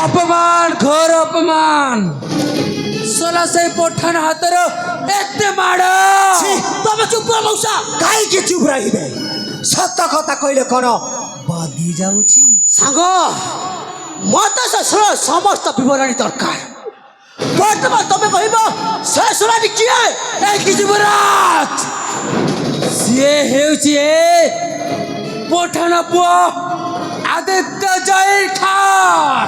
अपमान घोर अपमान सोला से पठान हातर एते माड़ तब चुप कर मौसा काई के चुप रही बे सत्य कथा कहले कौन बादी जाउची सांग मत से समस्त विवरणी दरकार वर्तमान तमे कहबो से सुरानी किए ए कि युवराज से हेउची पठान पुआ आदित्य जय ठार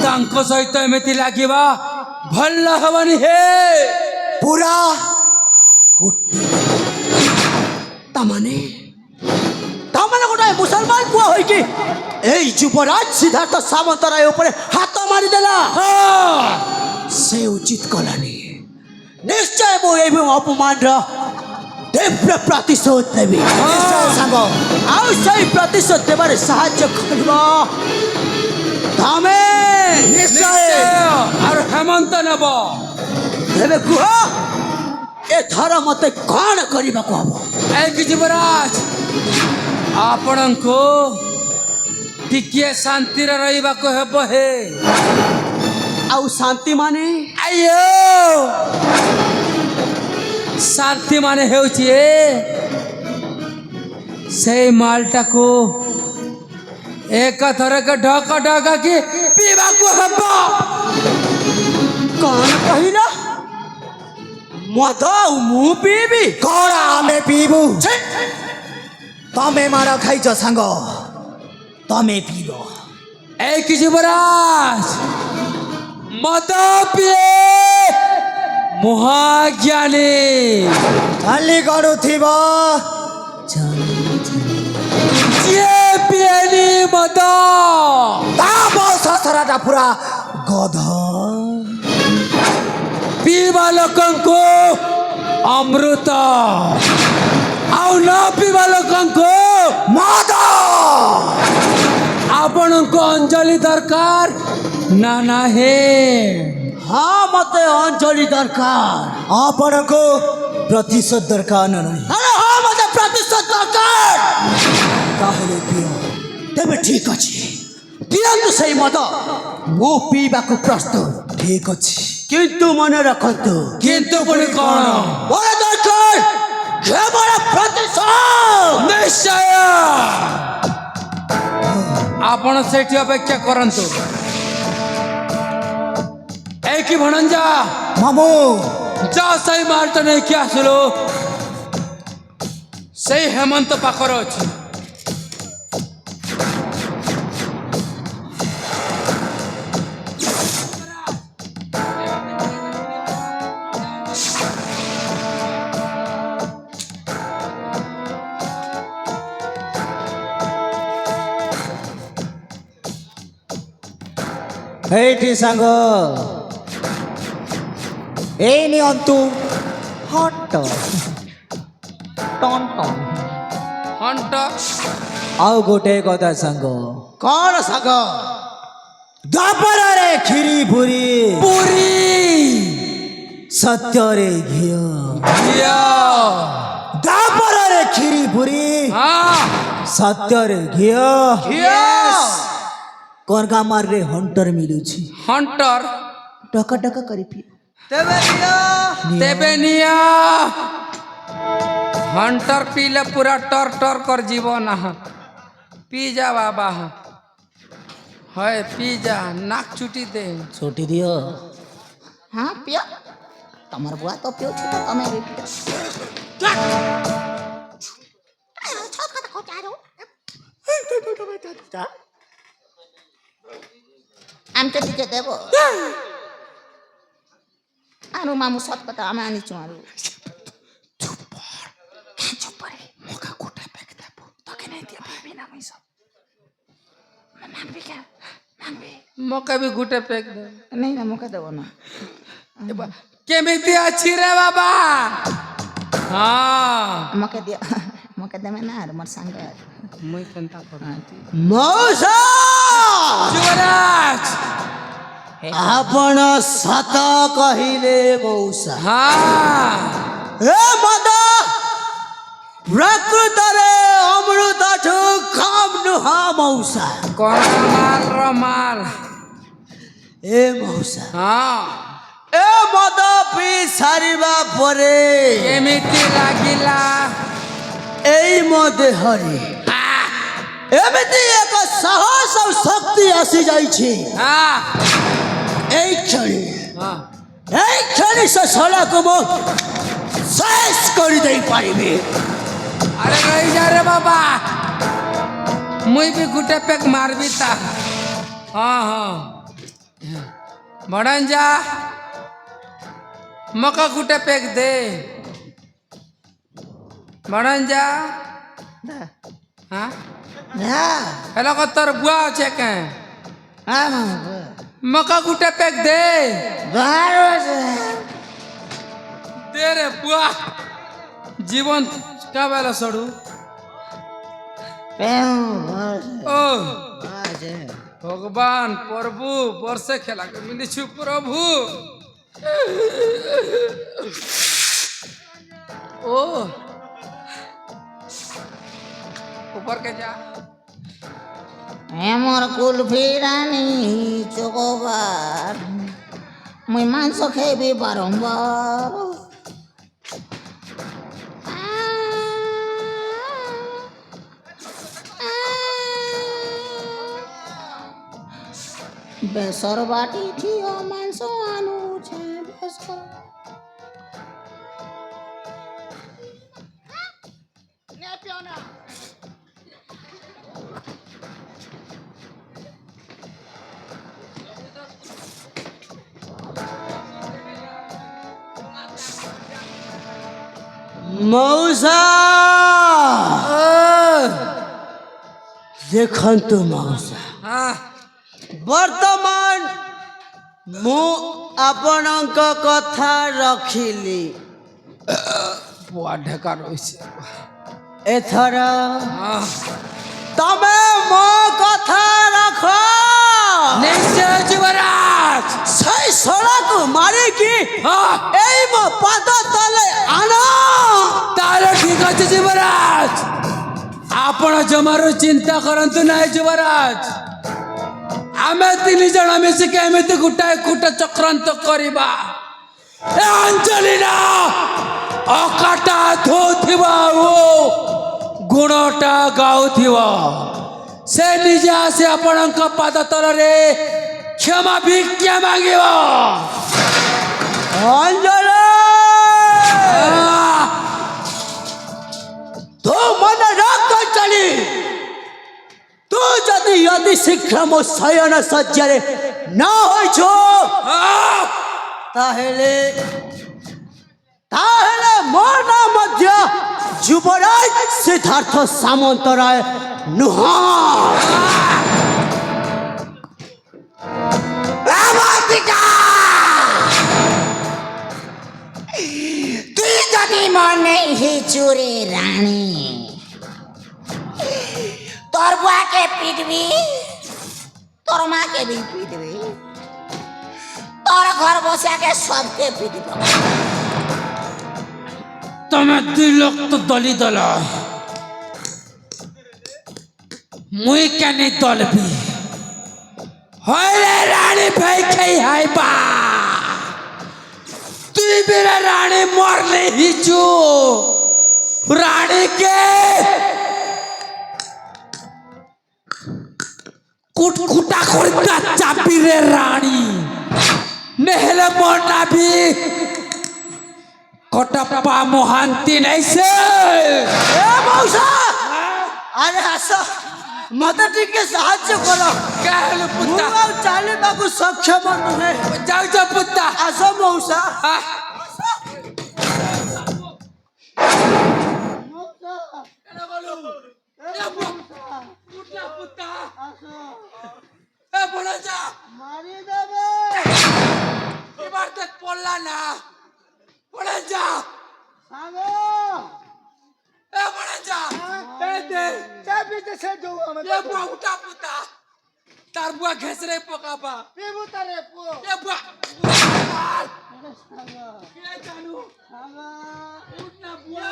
तांको सहित एमती लागिबा भल हवनी हे पूरा कोटी तमने गोटे मुसलमान पुआ होई कि এই যুবরাজ সিদ্ধার্থ সামন্তরায় উপরে হাত মারি দেলা সে উচিত কলানি নিশ্চয় মু এই অপমানর তীব্র প্রতিশোধ নেবি সাঙ্গ ଆଉ সেই প্রতিশোধ দেবারে সাহায্য করব তমে নিশ্চয় আর হেমন্ত নেব ଏବେ କୁହ ଏଥର ମତେ କ'ଣ କରିବାକୁ ହବ एक युवराज आपणको टिकिए शांति रहिबा को हेब हे ଆଉ ଶାନ୍ତି ମାନେ आयो शांति माने हेउची से मालटा को एक थरक ढक ढक कि पीबा को हेब କ'ଣ କହିଲ ମଦ ଆଉ ମୁଁ ପିଇବି କ'ଣ ଆମେ ପିଇବୁ ତମେ ମାଡ଼ ଖାଇଛ ସାଙ୍ଗ ତମେ ପିଇବ एक युवराज मद पिए महाज्ञानी ଖାଲି ଗଡ଼ୁଥିବ ଯିଏ ପିଏନି ମଦ ତା ବଂଶଧରାଟା ପୁରା ଗଧ ପିଇବା ଲୋକଙ୍କୁ ଅମୃତ ଆଉ ନ ପିଇବା ଲୋକଙ୍କୁ ମଦ ଆପଣଙ୍କୁ ଅଞ୍ଜଳି ଦରକାର ନା ନାହିଁ ହଁ ମତେ ଅଞ୍ଜଳି ଦରକାର ଆପଣଙ୍କୁ ପ୍ରତିଶୋଧ ଦରକାର ନା ନାହିଁ ଆରେ ହଁ ମତେ ପ୍ରତିଶୋଧ ଦରକାର ତାହେଲେ ପିଅ ତେବେ ଠିକ ଅଛି ପିଅନ୍ତୁ ସେଇ ମଦ ମୁଁ ପିଇବାକୁ ପ୍ରସ୍ତୁତ ଠିକ ଅଛି କିନ୍ତୁ ମନେ ରଖନ୍ତୁ କିନ୍ତୁ ପୁଣି କ'ଣ ମୋର ଦରକାର କେବଳ ପ୍ରତିଶୋଧ ନିଶ୍ଚୟ ଆପଣ ସେଇଠି ଅପେକ୍ଷା କରନ୍ତୁ ଏଇକି ଭଣଞ୍ଜା ମାମୁ ଯା ସେଇ ମାଲଟା ନେଇକି ଆସିଲୁ ସେଇ ହେମନ୍ତ ପାଖରେ ଅଛି ହେଇଠି ସାଙ୍ଗ ଏଇ ନିଅନ୍ତୁ ହଟ ଟନ୍ ଟନ୍ ହଣ୍ଟ ଆଉ ଗୋଟେ କଥା ସାଙ୍ଗ କ'ଣ ସାଙ୍ଗ ଦ୍ୱାପରରେ କ୍ଷୀରି ପୁରୀ ପୁରୀ ସତ୍ୟରେ ଘିଅ ଝିଅ ଦ୍ୱାପରରେ କ୍ଷୀରି ପୁରୀ ହଁ ସତ୍ୟରେ ଘିଅ Yes! କରଗାମାରରେ ହଣ୍ଟର ମିଳୁଛି ହଣ୍ଟର ଟକ ଟକ କରି ପିଅ ତେବେ ନିଆ हंटर पीले पूरा टर टर कर जीव ना पी जा बाबा है पी जा नाक छुटी दे छोटी दियो हाँ पियो तमर बुआ तो पियो छी तो तमे भी पियो छत का को चारो आम के दिके देबो आरो मामू सत कथा आमे आनी चुआरो चुप रे मोका कोटा पैक देबो तो के नहीं दिया बिना पैसा मांग भी क्या मांग भी मौका भी गुटे फेंक दे नहीं ना मौका देबो ना केमिति अच्छी रे बाबा हाँ मौका दिया मौका दे में ना मोर संग मुई कंता कर मौसा युवराज आपण सत कहिले मौसा हाँ ए मद প্রকৃতরে অমৃতঠু কাম নুহা মৌসা। কমাল রমাল। এ মৌসা হ্যাঁ এ মদ ପିଇ ସାରିବା ପରେ କେମିତି ଲାଗିଲା? ଏଇ ମୋ ଦେହରେ ଏମିତି ଏକ ସାହସ ଆଉ ଶକ୍ତି ଆସିଯାଇଛି। ହଁ ଏଇ ହଁ କ୍ଷଣି ସେ ଶଳାକୁ ମୁଁ ଶେଷ କରିଦେଇପାରିବି। আরে রই যা রে বাবা, মুই বি গুটে পেক মারবি তা। হ্যাঁ হ্যাঁ বড়ান যা, মকা গুটে পেক দে। বড়ান যা। হ্যাঁ হেলো কত তোর বুয়া আছে কে? মকা গুটে পেক দে। দে রে বুয়া, জীবন কা বেলা সড়ু। ও ভগবান প্রভু বর্ষে খেলাকে মিলিছু প্রভু। ও উপর কে যা। আমার কুলফি রানী চকোবার, মুই মাংস খাইবি বারম্বার। বেসর বাটি ঠিও মাংস আনুছে বেসর। ମଉସା ও ଦେଖନ୍ତୁ ମଉସା, হ্যাঁ ବର୍ତ୍ତମାନ ମୁଁ ଆପଣଙ୍କ କଥା ରଖିଲି। বুয়া ঢেকা রয়েছে। ଏଥର হ্যাঁ ତମେ ମୋ କଥା ରଖ। নিশ্চয় যুবরাজ। ସେଇ ଶଳାକୁ ମାରିକି হ্যাঁ ଏଇ ମୋ ପାଦ ତଳେ ଆଣ। তাহলে ঠিক আছে যুবরাজ, আপন জমারু চিন্তা করন্তু নাই যুবরাজ। ଆମେ ତିନି ଜଣ ମିଶିକି ଏମିତି ଗୋଟାଏ କୁଟ ଚକ୍ରାନ୍ତ କରିବା। ଏ ଅଞ୍ଜଲିର ଅକାଟା ଧୋଉଥିବ ଓ ଗୁଣଟା ଗାଉଥିବ। ସେ ନିଜେ ଆସି ଆପଣଙ୍କ ପାଦ ତଳରେ କ୍ଷମା ଭିକ୍ଷା ମାଗିବ। ଅଞ୍ଜଳି, ତୁ ମନେ ରଖ ଅଞ୍ଜଳି, ତୁ ଯଦି ଅତି ଶୀଘ୍ର ମୋ ଶୟନ ଶଯ୍ୟାରେ ନ ହୋଇଛୁ ତାହେଲେ ମୋ ନାଁ ମଧ୍ୟ ଯୁବରାଜ ସିଦ୍ଧାର୍ଥ ସାମନ୍ତରାୟ ନୁହଁ। তুই যদি মনে হিচুরে রানী, তোর বুয়াকে পিটবি, তোর মাকে भी পিটবি, তোর ঘর বসাকে সবকে পিটব। তুমি দুই লোক তো দলি দল, মুই কেন দলবি? হইলে রানী ভাই খাই হাইবা, তুই বেরা রানী মরলে হিচু রানীকে কুটকুটা করতে চাপি রে রানী, নেহলে মরনাবি কটপা মহান্তি নাইছে। ଏ ମଉସା, ଆରେ ଆସ, ମତେ ଟିକେ ସାହାଯ୍ୟ କର। କାହେଲେ ମୁଁ ପୁତା ଆଉ ଚାଲିବାକୁ ସକ୍ଷମ ନୁହେଁ। ଯାଉଛ ପୁତା। ଆସ ମଉସା। আহ, এ বলে যা, এবার দেখ পড়লা না, বলে যা, এ বলে যা, এ দে, এ বুয়া উঠা পুতা, তার বুয়া ঘেসরে পোকাবা, এ বুয়া আর, কে জানু, উঠ না বুয়া,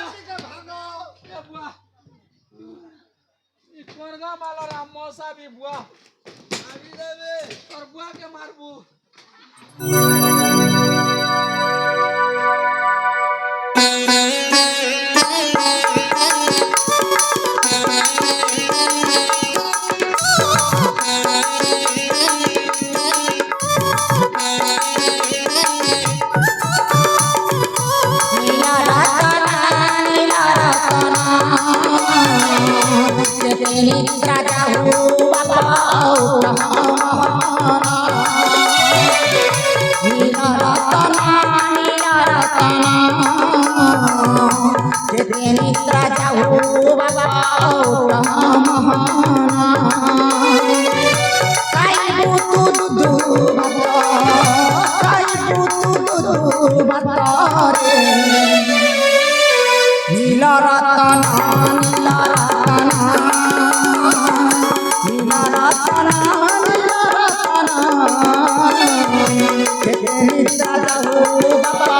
এ বুয়া ই করগা মালার মশা বি বুয়া আমি দেবে তোর বুয়াকে মারবো নীলা রতনা নীলা রতনা নীলা রতনা নীলা রতনা নিদ্রা যাও বাবা